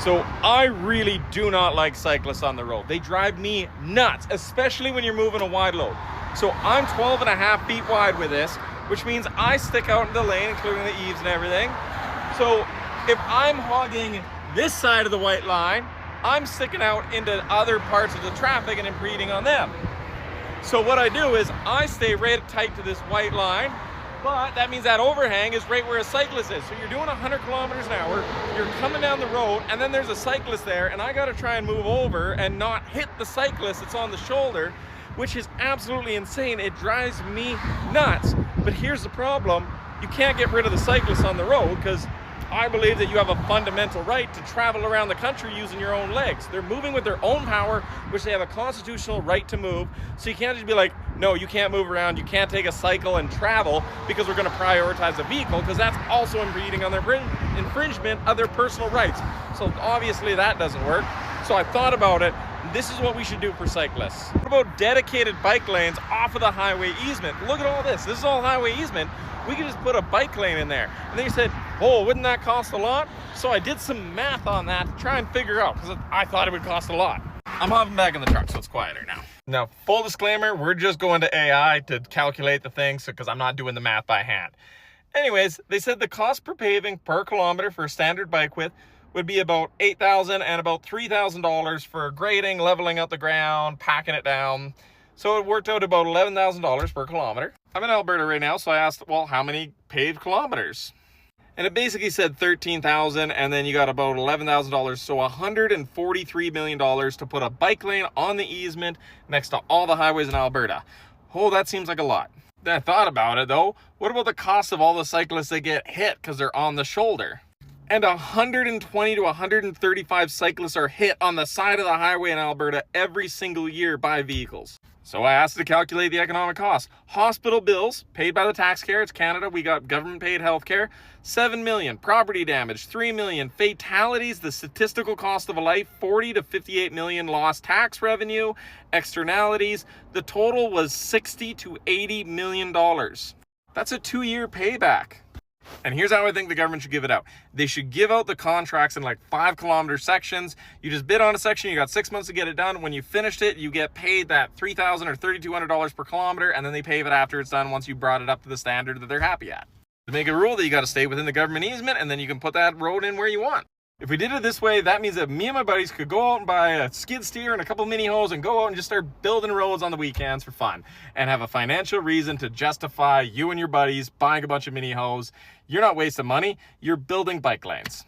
So I really do not like cyclists on the road. They drive me nuts, especially when you're moving a wide load. So I'm 12.5 feet wide with this, which means I stick out in the lane, including the eaves and everything. So if I'm hogging this side of the white line, I'm sticking out into other parts of the traffic and impeding on them. So what I do is I stay right tight to this white line, but that means that overhang is right where a cyclist is. So you're doing 100 kilometers an hour, you're coming down the road, and then there's a cyclist there, and I gotta try and move over and not hit the cyclist that's on the shoulder, which is absolutely insane. It drives me nuts. But here's the problem. You can't get rid of the cyclists on the road, because I believe that you have a fundamental right to travel around the country using your own legs. They're moving with their own power, which they have a constitutional right to move. So you can't just be like, no, you can't move around, you can't take a cycle and travel because we're going to prioritize a vehicle, because that's also impeding on their infringement of their personal rights. So obviously that doesn't work. So I thought about it. This is what we should do for cyclists. What about dedicated bike lanes off of the highway easement? Look at all this. This is all highway easement. We could just put a bike lane in there. And then you said, oh, wouldn't that cost a lot? So I did some math on that to try and figure out, because I thought it would cost a lot. I'm hopping back in the truck, so it's quieter now. Now, full disclaimer, we're just going to AI to calculate the things, because I'm not doing the math by hand. Anyways, they said the cost per paving per kilometer for a standard bike width would be about $8,000 and about $3,000 for grading, leveling out the ground, packing it down. So it worked out about $11,000 per kilometer. I'm in Alberta right now, so I asked, well, how many paved kilometers? And it basically said 13,000, and then you got about $11,000, so $143 million to put a bike lane on the easement next to all the highways in Alberta. Oh, that seems like a lot. Then I thought about it though. What about the cost of all the cyclists that get hit because they're on the shoulder? And 120 to 135 cyclists are hit on the side of the highway in Alberta every single year by vehicles. So I asked to calculate the economic cost. Hospital bills paid by the taxpayer. It's Canada. We got government paid healthcare. 7 million. Property damage. 3 million. Fatalities, the statistical cost of a life. 40 to 58 million lost tax revenue. Externalities. The total was 60 to 80 million dollars. That's a 2-year payback. And here's how I think the government should give it out. They should give out the contracts in like 5-kilometer sections. You just bid on a section, you got 6 months to get it done. When you finished it, you get paid that $3,000 or $3,200 per kilometer, and then they pay it after it's done once you brought it up to the standard that they're happy at. To make a rule that you got to stay within the government easement, and then you can put that road in where you want. If we did it this way, that means that me and my buddies could go out and buy a skid steer and a couple mini hoes and go out and just start building roads on the weekends for fun and have a financial reason to justify you and your buddies buying a bunch of mini hoes. You're not wasting money, you're building bike lanes.